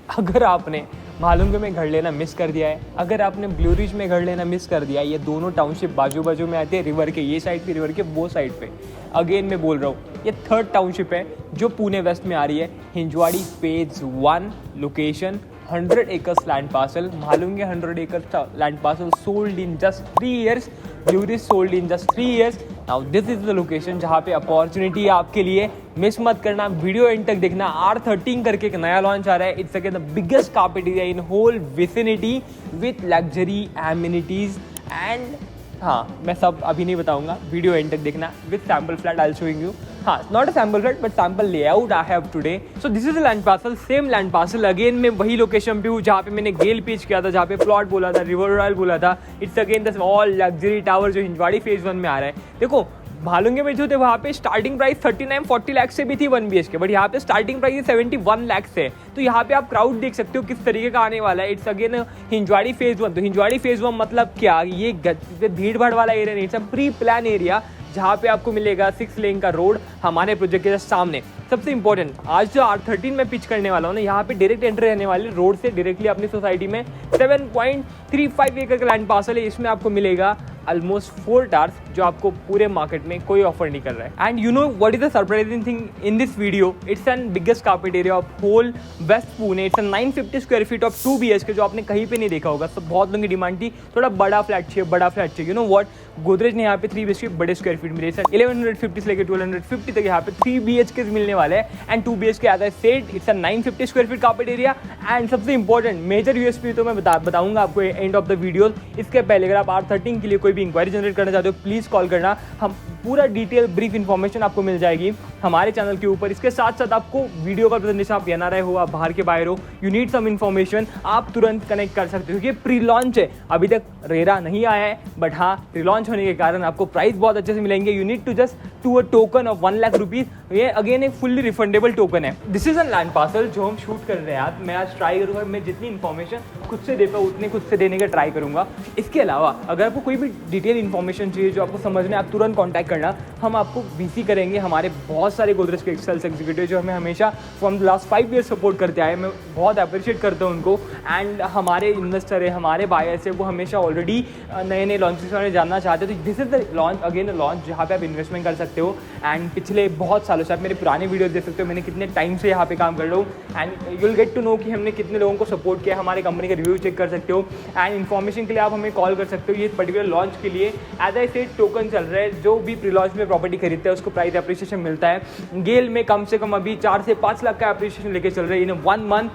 अगर आपने भालुंगे में घर लेना मिस कर दिया है, अगर आपने ब्लू रिज में घर लेना मिस कर दिया है, ये दोनों टाउनशिप बाजू बाजू में आते हैं, रिवर के ये साइड पे, रिवर के वो साइड पे। अगेन मैं बोल रहा हूँ, ये थर्ड टाउनशिप है जो पुणे वेस्ट में आ रही है। Hinjewadi phase 1 location, 100 acres land parcel, Bhalunge 100 acres land parcel sold in just 3 years, Blue Ridge sold in just 3 years। Now this is the location जहाँ पे अपॉर्चुनिटी है आपके लिए, मिस मत करना, वीडियो एंड तक देखना। R13 करके एक नया लॉन्च आ रहा है, it's again the biggest carpet area in whole vicinity with luxury amenities and हाँ, मैं सब अभी नहीं बताऊंगा, वीडियो एंड तक देखना। With sample flat I will showing you, हाँ not a sample flat but sample layout I have today. So this is a land parcel, same land parcel. Again मैं वही लोकेशन पे हूँ जहाँ पे मैंने गेल पिच किया था, जहाँ पे प्लॉट बोला था, रिवर रॉयल बोला था। It's again the all luxury tower जो हिंजवाड़ी फेज 1 में आ रहा है। देखो भालुंगे में जो थे वहाँ पे स्टार्टिंग प्राइस 39-40 लाख से भी थी 1 BHK, बट यहाँ पे स्टार्टिंग प्राइस 71 लाख से। तो यहाँ पे आप क्राउड देख सकते हो किस तरीके का आने वाला है। It's again Hinjawadi phase 1। तो हिंजवाड़ी फेज 1 मतलब क्या, ये भीड़ भाड़ वाला एरिया नहीं, it's a pre plan area जहाँ पे आपको मिलेगा 6 लेन का रोड हमारे प्रोजेक्ट के सामने। सबसे इंपॉर्टेंट, आज जो R13 में पिच करने वाला हूँ ना, यहाँ पे डायरेक्ट एंट्री रहने वाली रोड से डायरेक्टली अपनी सोसाइटी में। 7.35 एकड़ का लैंड पार्सल है, इसमें आपको मिलेगा ऑलमोस्ट 4 टार्स जो आपको पूरे मार्केट में कोई ऑफर नहीं कर रहा है। And you know what is the surprising thing in this video, it's an biggest carpet area of whole west Pune. It's 950 square feet of 2 BHK जो आपने कहीं पे नहीं देखा होगा। सब बहुत लोगों की डिमांड थी, थोड़ा बड़ा फ्लैट चाहिए, बड़ा फ्लैट चाहिए। यू नो व्हाट, गोदरेज ने यहाँ पे 3 BHK बड़े स्क्वायर फीट मिले। 1150 से लेकर 1250 तक यहाँ पे 3 BHK मिलने वाले हैं। And 2 BHK as I said, it's 950 square feet carpet area. And सबसे इंपॉर्टेंट मेजर यूएसपी तो मैं बताऊंगा आपको एंड ऑफ द वीडियो। इसके पहले अगर आप R13 के लिए कोई भी इंक्वायरी जनरेट करना चाहते हो, प्लीज़ कॉल करना, हम पूरा डिटेल ब्रीफ इन्फॉर्मेशन आपको मिल जाएगी हमारे चैनल के ऊपर। इसके साथ साथ आपको वीडियो का प्रेजेंटेशन, आप NRI हो, आप बाहर के बाहर हो, यू नीड सम इन्फॉर्मेशन, आप तुरंत कनेक्ट कर सकते हो। क्योंकि प्री लॉन्च है, अभी तक रेरा नहीं आया है, बट हाँ प्री लॉन्च होने के कारण आपको प्राइस बहुत अच्छे से मिलेंगे। You need to just to a token of 1 lakh rupees. ये अगेन एक फुल्ली रिफंडेबल टोकन है। This is a land parcel जो हम शूट कर रहे हैं यार। मैं आज ट्राई करूँगा, मैं जितनी इन्फॉर्मेशन खुद से दे पाऊँ उतनी खुद से देने का ट्राई करूँगा। इसके अलावा अगर आपको कोई भी डिटेल इन्फॉर्मेशन चाहिए जो आपको समझ में, आप तुरंत कॉन्टैक्ट करना, हम आपको BC करेंगे। हमारे बहुत सारे गोदरेज के सेल्स एग्जीक्यूटिव जो हमें हमेशा from the last 5 years support करते आए, मैं बहुत अप्रिशिएट करता हूँ उनको। एंड हमारे इन्वेस्टर है, हमारे बायर्स है, वो हमेशा ऑलरेडी नए नए लॉन्चेस में जानना चाहते हैं। तो this is the launch, again launch जहाँ पे आप इन्वेस्टमेंट कर सकते हो। एंड पिछले बहुत सालों से आप मेरे पुराने वीडियो देख सकते हो, मैंने कितने टाइम से यहाँ पे काम कर रहा हूँ। And you will get to know कि हमने कितने लोगों को सपोर्ट किया। हमारे कंपनी का रिव्यू चेक कर सकते हो। एंड इन्फॉर्मेशन के लिए आप हमें कॉल कर सकते हो। ये पर्टिकुलर लॉन्च के लिए एज आई सेड टोकन चल रहा है। जो भी प्री लॉन्च में प्रॉपर्टी खरीदता है उसको प्राइस एप्रिसिएशन मिलता है। गेल में कम से कम अभी 4 से 5 लाख का एप्रिसिएशन लेके चल रहे हैं इन 1 मंथ।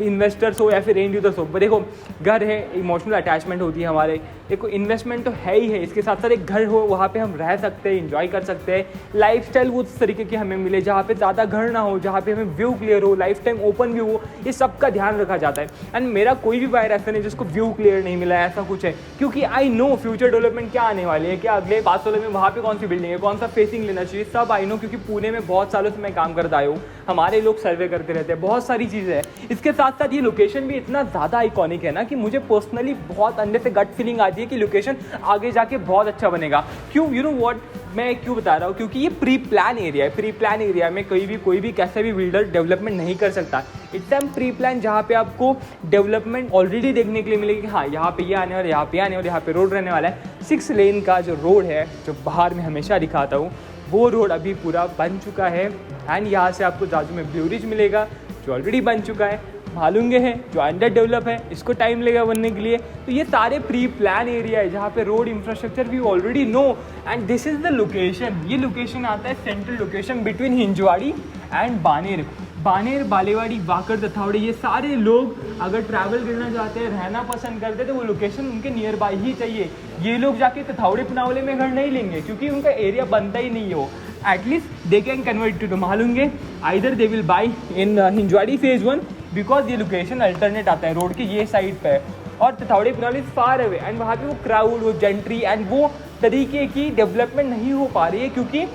इन्वेस्टर्स हो या फिर एंड यूजर्स हो, देखो घर है, इमोशनल अटैचमेंट होती है हमारे। देखो इन्वेस्टमेंट तो है ही है, इसके साथ साथ एक घर हो, वहाँ पे हम रह सकते हैं, एंजॉय कर सकते हैं। लाइफस्टाइल वो उस तरीके की हमें मिले जहाँ पे ज़्यादा घर ना हो, जहाँ पे हमें व्यू क्लियर हो, लाइफ टाइम ओपन व्यू हो, ये सब का ध्यान रखा जाता है। एंड मेरा कोई भी बायर ऐसा नहीं जिसको व्यू क्लियर नहीं मिला है, ऐसा कुछ है। क्योंकि आई नो फ्यूचर डेवलपमेंट क्या आने वाली है, क्या अगले 5 सालों में वहाँ पे कौन सी बिल्डिंग है, कौन सा फेसिंग लेना चाहिए, सब आई नो। क्योंकि पुणे में बहुत सालों से मैं काम करता आया हूँ, हमारे लोग सर्वे करते रहते हैं, बहुत सारी चीज़ें हैं। इसके साथ साथ ये लोकेशन भी इतना ज़्यादा आइकॉनिक है ना कि मुझे पर्सनली बहुत अंदर से गट फीलिंग आती है कि लोकेशन आगे जाके बहुत अच्छा बनेगा। क्यों, यू नो व्हाट, मैं क्यों बता रहा हूँ, क्योंकि ये प्री प्लान एरिया है। प्री प्लान एरिया में कोई भी कैसे भी बिल्डर डेवलपमेंट नहीं कर सकता। इट्स एम प्री प्लान जहाँ पे आपको डेवलपमेंट ऑलरेडी देखने के लिए मिलेगी कि हाँ यहाँ पे ये आने वाला, यहाँ पे आने वाला, यहाँ पे रोड रहने वाला है। 6 लेन का जो रोड है, जो बाहर में हमेशा दिखाता हूँ, वो रोड अभी पूरा बन चुका है। एंड यहाँ से आपको जाजू में ब्लू रिज मिलेगा जो ऑलरेडी बन चुका है। भालुंगे हैं जो अंडर डेवलप है, इसको टाइम लगेगा बनने के लिए। तो ये सारे प्री प्लान एरिया है जहाँ पे रोड इंफ्रास्ट्रक्चर भी already no. And this is the location, ये लोकेशन आता है central location between Hinjewadi and Baner. Baner, Balewadi, Wakad, Tathawade, ये सारे लोग अगर ट्रैवल करना चाहते हैं, रहना पसंद करते हैं, तो वो लोकेशन उनके नियर बाई ही चाहिए। ये लोग जाके तथावड़ी पुनावले में घर नहीं लेंगे क्योंकि उनका एरिया बनता ही नहीं है वो। At least they can convert to Bhalunge, either they will buy in Hinjewadi phase 1 because ये लोकेशन अल्टरनेट आता है रोड के ये साइड पे, और Tathawade Punawale is far away. And वहाँ पे वो क्राउड, वो जेंट्री एंड वो तरीके की डेवलपमेंट नहीं हो पा रही है क्योंकि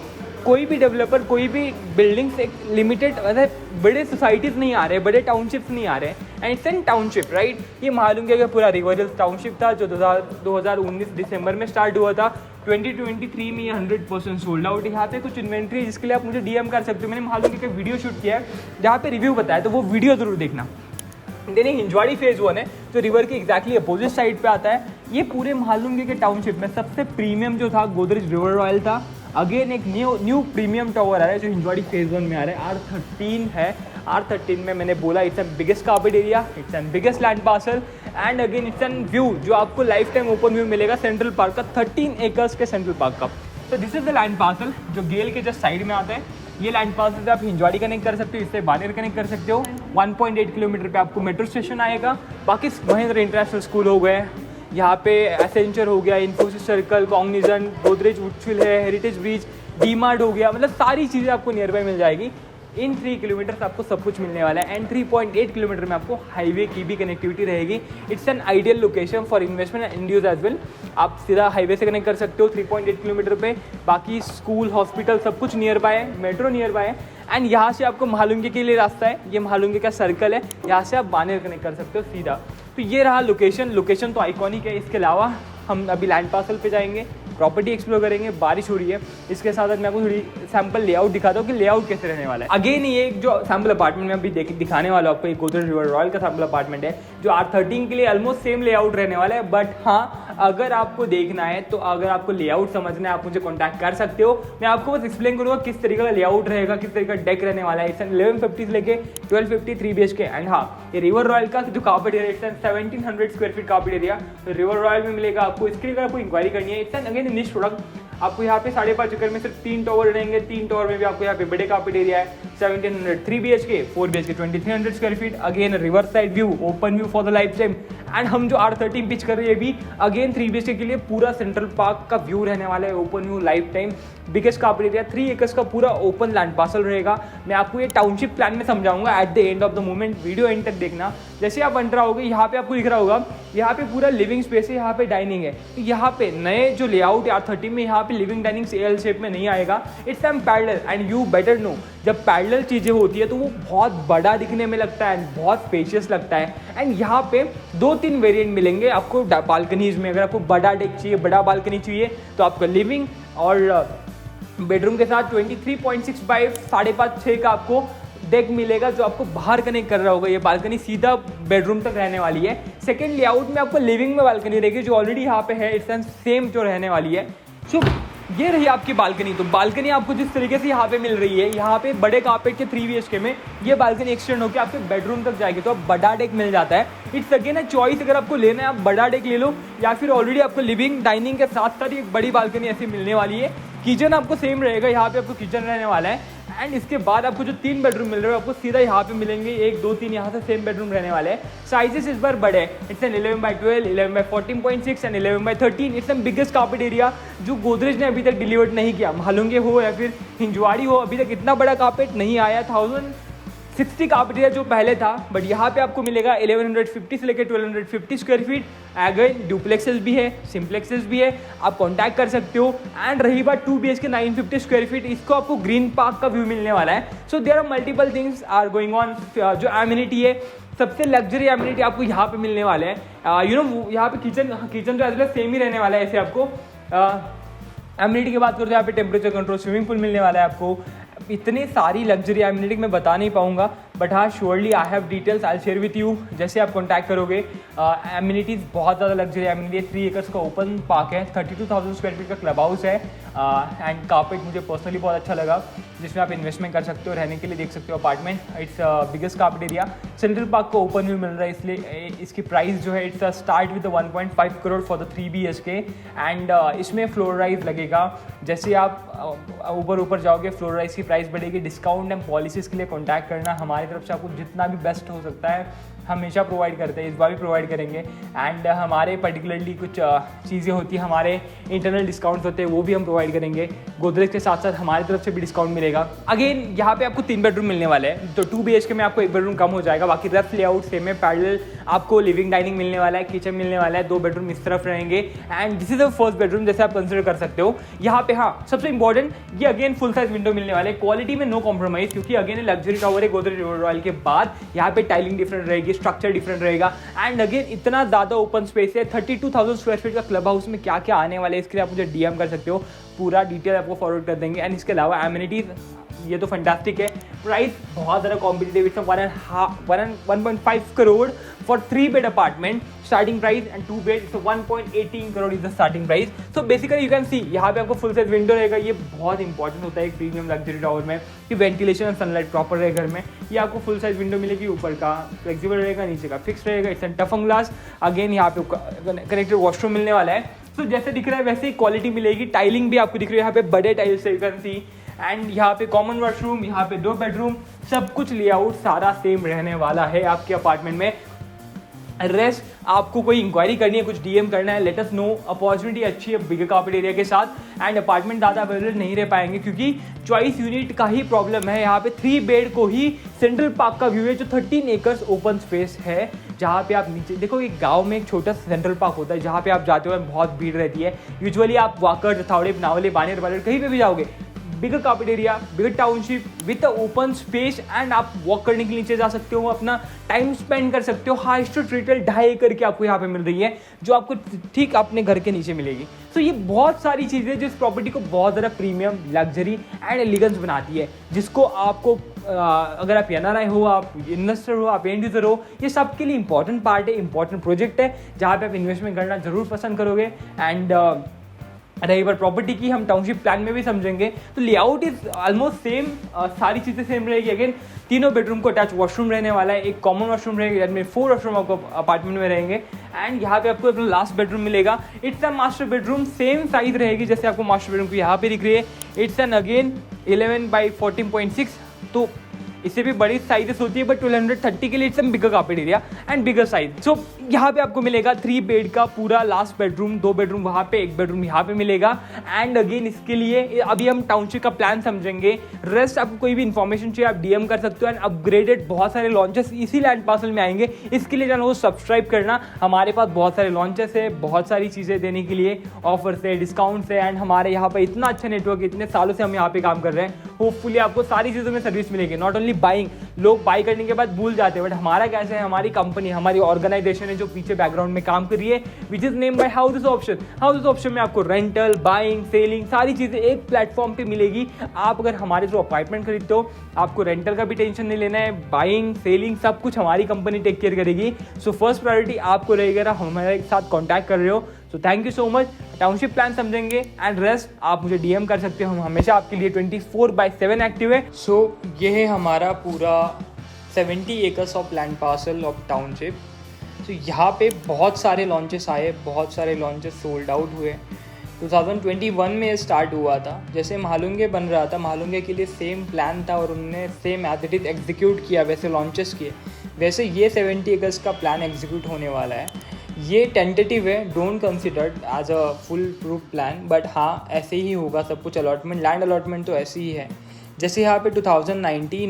कोई भी डेवलपर, कोई भी बिल्डिंग्स एक लिमिटेड, मतलब बड़े सोसाइटीज़ नहीं आ रहे, बड़े टाउनशिप्स नहीं आ रहे। And it's an township, right. ये मालूम है पूरा रिवर हिल्स टाउनशिप था जो 2019 दिसंबर में स्टार्ट हुआ था। 2023 में ये 100% सोल्ड आउट। यहाँ पे कुछ इन्वेंट्री जिसके लिए आप मुझे DM कर सकते हो। मैंने मालूम का वीडियो शूट किया है जहाँ पे रिव्यू बताया, तो वो वीडियो ज़रूर देखना। देन हिंजवाड़ी फेज 1 है जो रिवर के एग्जैक्टली अपोजिट साइड पे आता है। ये पूरे महालुंगे के टाउनशिप में सबसे प्रीमियम जो था गोदरेज रिवर रॉयल था। अगेन एक न्यू प्रीमियम टावर आ रहा है जो हिंजवाड़ी फेज 1 में आ रहा है, R13 है। R13 में मैंने बोला it's an biggest carpet area, it's an biggest land parcel and again it's an view जो आपको लाइफ टाइम ओपन व्यू मिलेगा सेंट्रल पार्क का, 13 एकर्स के सेंट्रल पार्क का। तो this is the land parcel जो गेल के जस्ट साइड में आता है। ये लैंड पार्सल से आप हिंजवाड़ी कनेक्ट कर सकते हो, इससे बानेर कनेक्ट कर सकते हो। 1.8 किलोमीटर पे आपको मेट्रो स्टेशन आएगा। बाकी महेंद्र इंटरनेशनल स्कूल हो गए, यहाँ पे एसेंचर हो गया, इन्फोसिस सर्कल, कॉग्निजेंट, गोदरेज वुडचिल है, हेरिटेज ब्रिज, डी-मार्ट हो गया, मतलब सारी चीज़ें आपको नियर बाय मिल जाएगी। इन 3 किलोमीटर आपको सब कुछ मिलने वाला है एंड 3.8 किलोमीटर में आपको हाईवे की भी कनेक्टिविटी रहेगी। It's an ideal location for investment and end use as well. आप सीधा हाईवे से कनेक्ट कर सकते हो 3.8 किलोमीटर पे। बाकी स्कूल, हॉस्पिटल सब कुछ नियर बाय है, मेट्रो नियर बाय है एंड यहाँ से आपको महालुंगे के लिए रास्ता है। ये महालुंगे का सर्कल है, यहाँ से आप बानेर कनेक्ट कर सकते हो सीधा। तो ये रहा लोकेशन तो आइकॉनिक है। इसके अलावा हम अभी लैंड पार्सल पे जाएंगे, प्रॉपर्टी एक्सप्लोर करेंगे। बारिश हो रही है, इसके साथ मैं आपको थोड़ी सैम्पल लेआउट दिखाता हूँ कि लेआउट कैसे रहने वाला है। अगेन ये एक जो सैम्पल अपार्टमेंट में अभी दिखाने वाला हूँ आपको, एक गोदरेज रिवर रॉयल का सैम्पल अपार्टमेंट है जो R13 के लिए ऑलमोस्ट सेम लेआउट रहने वाला है। बट हाँ, अगर आपको देखना है तो अगर आपको लेआउट समझना है आप मुझे कॉन्टैक्ट कर सकते हो। मैं आपको बस एक्सप्लेन करूँगा किस तरीके का लेआउट रहेगा, किस तरीके का डेक रहने वाला है। इट्स 1150 से लेके 1250 3 BHK एंड हाँ, ये रिवर रॉयल का जो carpet area it's 1700 square feet carpet area तो रिवर रॉयल में मिलेगा आपको। इसके लिए अगर आपको इंक्वायरी करनी है, इट्स अगेन निश प्रोडक्ट। आपको यहाँ पे 5.5 एकड़ में सिर्फ 3 टावर रहेंगे। 3 टावर में भी आपको यहाँ पे बड़े कार्पेट एरिया है। 1700 3 BHK, 4 BHK 2300 square feet. Again river side view, open view for the life time and हम जो R13 पिच कर रहे हैं भी अगेन 3 BHK के लिए पूरा सेंट्रल पार्क का व्यू रहने वाला है, open view life time. Biggest carpet area, 3 acres का पूरा ओपन लैंड पार्सल रहेगा। मैं आपको ये टाउनशिप प्लान में समझाऊंगा at the end of the moment, video end तक देखना। जैसे आप एंटर आओगे यहाँ पे आपको दिख रहा होगा, यहाँ पे पूरा लिविंग स्पेस है, यहाँ पे डाइनिंग है। तो यहाँ पे नए जो लेआउट है R13 में, यहाँ पे लिविंग डाइनिंग एल शेप में नहीं आएगा। It's an parallel and you better know, जब पैरेलल चीज़ें होती है तो वो बहुत बड़ा दिखने में लगता है, बहुत स्पेशियस लगता है। एंड यहाँ पे 2-3 वेरिएंट मिलेंगे आपको बालकनीज में। अगर आपको बड़ा डेक चाहिए, बड़ा बालकनी चाहिए तो आपको लिविंग और बेडरूम के साथ 23.6 बाई 5.5-6 का आपको डेक मिलेगा जो आपको बाहर कनेक्ट कर रहा होगा। ये बालकनी सीधा बेडरूम तक रहने वाली है। सेकेंड लेआउट में आपको लिविंग में बालकनी रहेगी जो ऑलरेडी यहाँ पे है, इट्स सेम जो रहने वाली है। सो ये रही आपकी बालकनी। तो बालकनी आपको जिस तरीके से यहाँ पे मिल रही है, यहाँ पे बड़े कार्पेट के 3 BHK में ये बालकनी एक्सटेंड होकर आपके बेडरूम तक जाएगी तो आप बड़ा डेक मिल जाता है। इट्स अगेन है चॉइस, अगर आपको लेना है आप बड़ा डेक ले लो या फिर ऑलरेडी आपको लिविंग डाइनिंग के साथ साथ एक बड़ी बालकनी ऐसी मिलने वाली है। किचन आपको सेम रहेगा, यहाँ पे आपको किचन रहने वाला है एंड इसके बाद आपको जो 3 बेडरूम मिल रहे हैं आपको सीधा यहाँ पे मिलेंगे। 1, 2, 3 यहाँ से सेम बेडरूम रहने वाले हैं। साइजेस इस बार बड़े हैं, it's an 11/12, 11/14.6 and 11/13। It's an biggest carpet area जो गोदरेज ने अभी तक डिलीवर नहीं किया। महालुंगे हो या फिर हिंजवाड़ी हो, अभी तक इतना बड़ा कार्पेट नहीं आया। 1060 कार्पेट एरिया जो पहले था, बट यहाँ पे आपको मिलेगा 1150 से लेकर 1250 स्क्वायर फीट। अगेन डुप्लेक्सेस भी है, सिम्प्लेक्सेस भी है, आप कॉन्टैक्ट कर सकते हो। एंड रही बात 2 BHK 950 स्क्वायर फीट, इसको आपको ग्रीन पार्क का व्यू मिलने वाला है। So there are multiple things are going on. जो एमिनिटी है, सबसे लग्जरी एमिनिटी आपको यहाँ पे मिलने वाले हैं। यू नो यहाँ पे किचन जो एज सेम ही रहने वाला है। ऐसे आपको एमिनिटी की बात करो तो यहाँ पे टेम्परेचर कंट्रोल स्विमिंग पूल मिलने वाला है आपको। इतनी सारी लग्जरी एमिनिटी मैं बता नहीं पाऊंगा, बट हाँ surely I have details, I share with you. जैसे आप कॉन्टैक्ट करोगे, एमिनिटीज़ बहुत ज़्यादा लग्जरी एमिनिटी है। 3 एकर्स का ओपन पार्क है, 32,000 स्क्वायर फीट का क्लब हाउस है एंड कार्पेट मुझे पर्सनली बहुत अच्छा लगा, जिसमें आप इन्वेस्टमेंट कर सकते हो, रहने के लिए देख सकते हो apartment. It's biggest carpet area, central park को ओपन व्यू मिल रहा है, इसलिए इसकी प्राइस जो है it's start with 1.5 crore for the 3 BHK and इसमें फ्लोर राइज लगेगा। जैसे आप ऊपर जाओगे फ्लोर राइज की प्राइस बढ़ेगी। डिस्काउंट एंड पॉलिसीज के लिए कॉन्टैक्ट करना, हमारी तरफ से आपको जितना भी बेस्ट हो सकता है हमेशा प्रोवाइड करते हैं, इस बार भी प्रोवाइड करेंगे। एंड हमारे पर्टिकुलरली कुछ चीज़ें होती हैं, हमारे इंटरनल डिस्काउंट्स होते हैं, वो भी हम प्रोवाइड करेंगे। गोदरेज के साथ साथ हमारी तरफ से भी डिस्काउंट मिलेगा। अगेन यहाँ पे आपको 3 बेडरूम मिलने वाले हैं, तो 2 BHK में आपको 1 बेडरूम कम हो जाएगा। बाकी रफ लेआउट सेम है, पैरेलल आपको लिविंग डाइनिंग मिलने वाला है, किचन मिलने वाला है, 2 बेडरूम इस तरफ रहेंगे and this is the first bedroom जैसे आप कंसिडर कर सकते हो। यहाँ पे हाँ सबसे इंपॉर्टेंट, ये अगेन फुल साइज विंडो मिलने वाले, क्वालिटी में नो कॉम्प्रोमाइज, क्योंकि अगेन लग्जरी टावर है गोदरेज रिवर रॉयल के बाद। यहाँ पे टाइलिंग डिफरेंट रहेगी, स्ट्रक्चर डिफरेंट रहेगा एंड अगेन इतना ज़्यादा ओपन स्पेस है। 32,000 स्क्वायर फीट का क्लब हाउस में क्या क्या आने वाले हैं इसके लिए आप मुझे DM कर सकते हो, पूरा डिटेल आपको फॉरवर्ड कर देंगे। एंड इसके अलावा एमिनिटीज ये तो फंटास्टिक है। प्राइस बहुत ज़्यादा competitive, it's 1.5 crore for 3 bed apartment starting price and 2 bed it's 1.18 crore is the starting price. So basically you can see यहाँ पे आपको फुल साइज विंडो रहेगा। ये बहुत इंपॉर्टेंट होता है एक प्रीमियम लग्जरी टावर में कि वेंटिलेशन और सनलाइट प्रॉपर रहे घर में। ये आपको फुल साइज विंडो मिलेगी, ऊपर का फ्लेक्सिबल रहेगा, नीचे का फिक्स रहेगा। इट्स एन टफन ग्लास, अगेन यहाँ पे कनेक्टेड वॉशरूम मिलने वाला है। तो जैसे दिख रहा है वैसे ही क्वालिटी मिलेगी। टाइलिंग भी आपको दिख रही है यहाँ पे बड़े टाइल्स से, यू कैन सी। एंड यहाँ पे कॉमन वॉशरूम, यहाँ पे 2 बेडरूम, सब कुछ लेआउट सारा सेम रहने वाला है आपके अपार्टमेंट में। रेस्ट आपको कोई इंक्वायरी करनी है, कुछ डीएम करना है, लेट अस नो। अपॉर्चुनिटी अच्छी है बिगर कार्पेट एरिया के साथ एंड अपार्टमेंट ज़्यादा अवेलेबल नहीं रह पाएंगे क्योंकि चॉइस यूनिट का ही प्रॉब्लम है। यहाँ पे 3 बेड को ही सेंट्रल पार्क का व्यू है जो 13 एकर्स ओपन स्पेस है, जहाँ पे आप नीचे देखो एक गांव में एक छोटा सेंट्रल पार्क होता है जहाँ पे आप जाते हो बहुत भीड़ रहती है। यूजुअली आप वाकर, थौड़े, नावले, बानेर वाले कहीं पे भी जाओगे, bigger carpet area, bigger township with open space and आप वॉक करने के नीचे जा सकते हो, अपना टाइम स्पेंड कर सकते हो। हाई स्ट्रीट रिटेल 2.5 एकड़ की आपको यहाँ पे मिल रही है जो आपको ठीक अपने घर के नीचे मिलेगी। तो ये बहुत सारी चीज़ें जो इस प्रॉपर्टी को बहुत ज़्यादा प्रीमियम, लग्जरी एंड एलिगेंस बनाती है, जिसको आपको अगर आप एनआरआई हो, आप इन्वेस्टर हो, आप एंड यूजर हो, ये सब के लिए इंपॉर्टेंट पार्ट है, इंपॉर्टेंट प्रोजेक्ट है जहाँ पे आप इन्वेस्टमेंट करना जरूर पसंद करोगे। एंड रही बार प्रॉपर्टी की, हम टाउनशिप प्लान में भी समझेंगे। तो लेआउट इज ऑलमोस्ट सेम, सारी चीज़ें सेम रहेगी। अगेन 3 बेडरूम को अटैच वॉशरूम रहने वाला है, एक कॉमन वॉशरूम रहेगा, जिसमें 4 वॉशरूम आपको अपार्टमेंट में रहेंगे। एंड यहाँ पे आपको अपना लास्ट बेडरूम मिलेगा। It's a master bedroom, same size रहेगी जैसे आपको मास्टर बेडरूम की यहाँ पे दिख रही है। इट्स एन अगेन 11 बाई 14.6, तो इससे भी बड़ी साइजेस होती है, बट 1230 के लिए it's bigger carpet area and bigger size. So यहाँ पे आपको मिलेगा 3 बेड का पूरा लास्ट बेडरूम, 2 बेडरूम वहाँ पे, 1 बेडरूम यहाँ पे मिलेगा। एंड अगेन इसके लिए अभी हम टाउनशिप का प्लान समझेंगे। रेस्ट आपको कोई भी इन्फॉर्मेशन चाहिए आप डीएम कर सकते हो। एंड अपग्रेडेड बहुत सारे लॉन्चेस इसी लैंड पार्सल में आएंगे, इसके लिए चैनल को सब्सक्राइब करना। हमारे पास बहुत सारे लॉन्चेस है, बहुत सारी चीज़ें देने के लिए, ऑफर्स है, डिस्काउंट्स है। एंड हमारे यहाँ पर इतना अच्छा नेटवर्क है, इतने सालों से हम यहाँ पे काम कर रहे हैं। होपफुली आपको सारी चीज़ों में सर्विस मिलेगी। नॉट ओनली बाइंग, लोग बाई करने के बाद भूल जाते हैं, बट हमारा कैसे है, हमारी कंपनी, हमारी ऑर्गेनाइजेशन है जो पीछे बैकग्राउंड में काम कर रही है, which is name by houses option. Houses option में आपको रेंटल, बाइंग, सेलिंग सारी चीजें एक प्लेटफॉर्म पे मिलेगी। आप अगर हमारे थ्रू अपार्टमेंट खरीदते हो, आपको रेंटल का भी टेंशन नहीं लेना है, बाइंग, सेलिंग सब कुछ हमारी कंपनी टेक केयर करेगी। सो फर्स्ट प्रायोरिटी आपको रहेगा, हमारे साथ कॉन्टैक्ट कर रहे हो। सो thank you so much. Township plan समझेंगे एंड रेस्ट आप मुझे डीएम कर सकते हो, हम हमेशा आपके लिए 24/7 एक्टिव है। सो ये है हमारा पूरा 70 acres of land parcel of township. तो यहाँ पे बहुत सारे लॉन्चेस आए, बहुत सारे लॉन्चेस सोल्ड आउट हुए। 2021 में स्टार्ट हुआ था, जैसे महालुंगे बन रहा था, महालुंगे के लिए सेम प्लान था और उन्होंने same as it is execute किया, वैसे लॉन्चेस किए। वैसे ये 70 एकर्स का प्लान एग्जीक्यूट होने वाला है। ये टेंटेटिव है, don't consider as a full proof plan, but हाँ ऐसे ही होगा सब कुछ। अलॉटमेंट, लैंड अलॉटमेंट तो ऐसे ही है। जैसे यहाँ पे 2021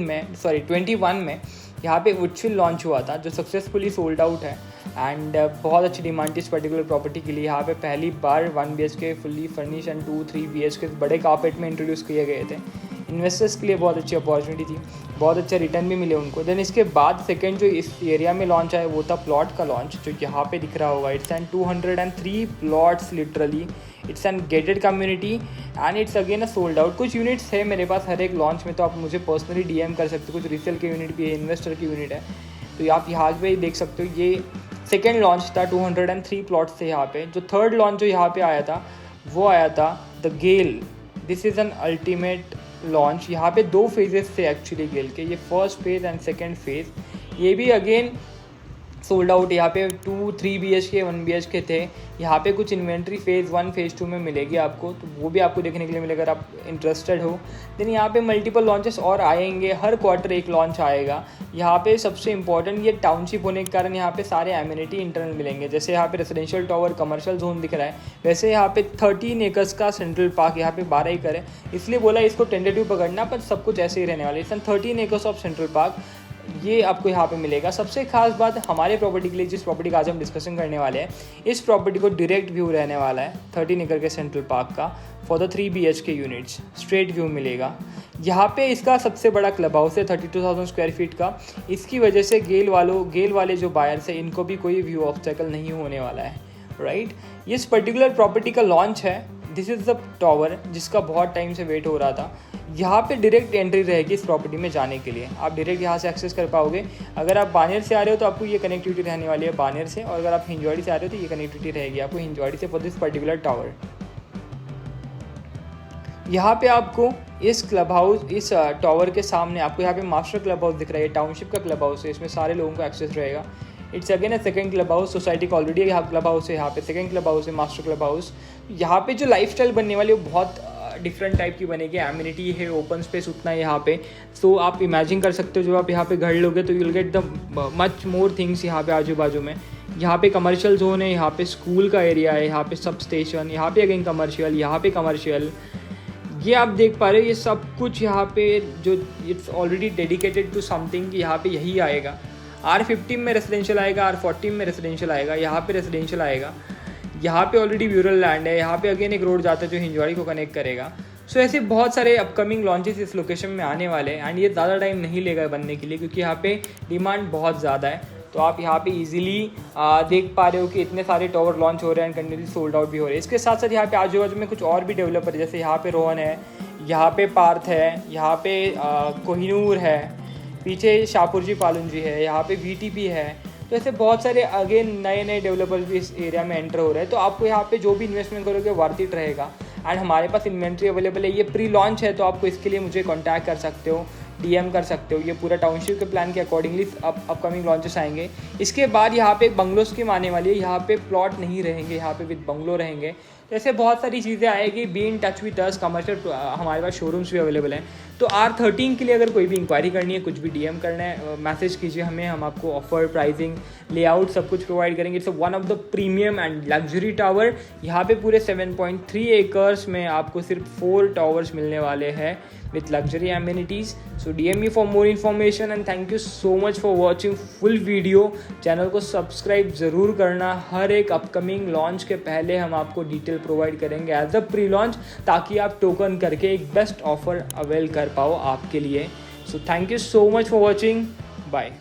में यहाँ पे वुडफील्ड लॉन्च हुआ था जो सक्सेसफुली सोल्ड आउट है। एंड बहुत अच्छी डिमांड थी इस पर्टिकुलर प्रॉपर्टी के लिए। यहाँ पे पहली बार 1 BHK fully furnish and 2-3 BHK बड़े कार्पेट में इंट्रोड्यूस किए गए थे। इन्वेस्टर्स के लिए बहुत अच्छी अपॉर्चुनिटी थी, बहुत अच्छा रिटर्न भी मिले उनको। देन इसके बाद सेकंड जो इस एरिया में लॉन्च आया वो था प्लॉट का लॉन्च, जो यहाँ पे दिख रहा होगा। It's an 203 plots literally, it's an gated community and it's again a sold out. कुछ यूनिट्स है मेरे पास हर एक लॉन्च में, तो आप मुझे पर्सनली डीएम कर सकते हो। कुछ रीसेल के यूनिट भी है, इन्वेस्टर की यूनिट है, तो आप यहाँ पे देख सकते हो। ये सेकेंड लॉन्च था, 203 प्लॉट्स थे यहाँ पे। जो थर्ड लॉन्च जो यहाँ पे आया था वो आया था the Gale. This is an ultimate launch. यहाँ पे 2 फेजेस थे एक्चुअली गेल के, ये first phase and second phase. ये भी अगेन सोल्ड आउट। यहाँ पे 2-3 BHK 1 BHK थे। यहाँ पे कुछ इन्वेंट्री फेज़ 1 फेज़ 2 में मिलेगी आपको, तो वो भी आपको देखने के लिए मिलेगा अगर आप इंटरेस्टेड हो। देन यहाँ पे मल्टीपल लॉन्चेस और आएंगे, हर क्वार्टर एक लॉन्च आएगा। यहाँ पे सबसे इंपॉर्टेंट, ये टाउनशिप होने के कारण यहाँ पे सारे एमिनिटी इंटरनल मिलेंगे। जैसे यहाँ पे रेजिडेंशियल टावर, कमर्शियल जोन दिख रहा है, वैसे यहाँ पे 13 एकर्स का सेंट्रल पार्क, यहाँ पे 12 एकड़ है, इसलिए बोला इसको टेंटेटिव पकड़ना, पर सब कुछ ऐसे ही रहने वाला है। इस 13 एकर्स ऑफ सेंट्रल पार्क ये आपको यहाँ पे मिलेगा। सबसे खास बात हमारे प्रॉपर्टी के लिए, जिस प्रॉपर्टी का आज हम डिस्कशन करने वाले हैं, इस प्रॉपर्टी को डायरेक्ट व्यू रहने वाला है 13 एकड़ के सेंट्रल पार्क का। For the 3 BHK units straight view मिलेगा। यहाँ पे इसका सबसे बड़ा क्लब हाउस है 32,000 स्क्वायर फीट का। इसकी वजह से गेल वाले जो बायर्स है इनको भी कोई व्यू ऑब्स्टेकल नहीं होने वाला है, राइट। इस पर्टिकुलर प्रॉपर्टी का लॉन्च है, दिस इज़ द टावर जिसका बहुत टाइम से वेट हो रहा था। यहाँ पे डायरेक्ट एंट्री रहेगी इस प्रॉपर्टी में जाने के लिए, आप डायरेक्ट यहाँ से एक्सेस कर पाओगे। अगर आप बानेर से आ रहे हो तो आपको ये कनेक्टिविटी रहने वाली है बानेर से, और अगर आप हिंजवाड़ी से आ रहे हो तो ये कनेक्टिविटी रहेगी आपको हिंजवाड़ी से फॉर दिस पर्टिकुलर टावर। यहाँ पे आपको इस क्लब हाउस, इस टावर के सामने आपको यहाँ पे मास्टर क्लब हाउस दिख रहा है, टाउनशिप का क्लब हाउस है, इसमें सारे लोगों को एक्सेस रहेगा। It's again a second club house, society का ऑलरेडी यहाँ क्लब हाउस है, यहाँ पे सेकंड क्लब हाउस है, मास्टर क्लब हाउस। यहाँ पे जो लाइफस्टाइल बनने वाली है वो बहुत डिफरेंट टाइप की बनेगी। एमिनिटी है, ओपन स्पेस उतना है यहाँ पे, तो आप इमेजिन कर सकते हो जब आप यहाँ पे घर लोगे तो you'll get the much more things यहाँ पे आजू बाजू में। यहाँ पे कमर्शियल जोन है, यहाँ पे स्कूल का एरिया है, यहाँ पे सब स्टेशन, यहाँ पे अगेन कमर्शियल, यहाँ पे कमर्शियल, ये आप देख पा रहे हो ये सब कुछ यहाँ पे जो it's already dedicated to something, यहाँ पे यही आएगा। R15 में रेसिडेंशियल आएगा, R14 में रेसिडेंशियल आएगा, यहाँ पे रेसिडेंशियल आएगा। यहाँ पे ऑलरेडी ब्यूरल लैंड है, यहाँ पे अगेन एक रोड जाता है जो हिंजवाड़ी को कनेक्ट करेगा। सो ऐसे बहुत सारे अपकमिंग लॉन्चेस इस लोकेशन में आने वाले हैं, एंड ये ज़्यादा टाइम नहीं लेगा बनने के लिए क्योंकि यहाँ पे डिमांड बहुत ज़्यादा है। तो आप यहाँ पे इजीली देख पा रहे हो कि इतने सारे टावर लॉन्च हो रहे हैं, कंटिन्यूसली सोल्ड आउट भी हो रहे हैं। इसके साथ साथ यहाँ पे आजू बाजू में कुछ और भी डेवलपर है, जैसे यहाँ पे रोहन है, यहाँ पे पार्थ है, यहाँ पे कोहिनूर है, पीछे शाहपुरजी पालुंजी है, यहाँ पे VTP है। तो ऐसे बहुत सारे अगेन नए नए डेवलपर्स भी इस एरिया में एंटर हो रहे हैं। तो आपको यहाँ पे जो भी इन्वेस्टमेंट करोगे वर्थ इट रहेगा। एंड हमारे पास इन्वेंट्री अवेलेबल है, ये प्री लॉन्च है, तो आपको इसके लिए मुझे कॉन्टैक्ट कर सकते हो, DM कर सकते हो। ये पूरा टाउनशिप के प्लान के अकॉर्डिंगली अपकमिंग लॉन्चेस आएंगे। इसके बाद यहाँ पे एक बंगलो स्कीम आने वाली है, यहाँ पे प्लॉट नहीं रहेंगे, यहाँ पे विद बंगलो रहेंगे। जैसे बहुत सारी चीज़ें आएगी। Be in touch with us, commercial हमारे पास शोरूम्स भी अवेलेबल हैं। तो R13 के लिए अगर कोई भी इंक्वायरी करनी है, कुछ भी DM करना है, मैसेज कीजिए हमें, हम आपको ऑफर, प्राइसिंग, लेआउट सब कुछ प्रोवाइड करेंगे। It's one of the premium and luxury tower. यहाँ पे पूरे 7.3 एकर्स में आपको सिर्फ 4 टावर्स मिलने वाले हैं with luxury amenities. So DM me for more information and thank you so much for watching full video. Channel को सब्सक्राइब ज़रूर करना। हर एक अपकमिंग लॉन्च के पहले हम आपको डिटेल प्रोवाइड करेंगे एज अ प्री लॉन्च, ताकि आप टोकन करके एक बेस्ट ऑफर अवेल कर पाओ आपके लिए। So thank you so much for watching, bye.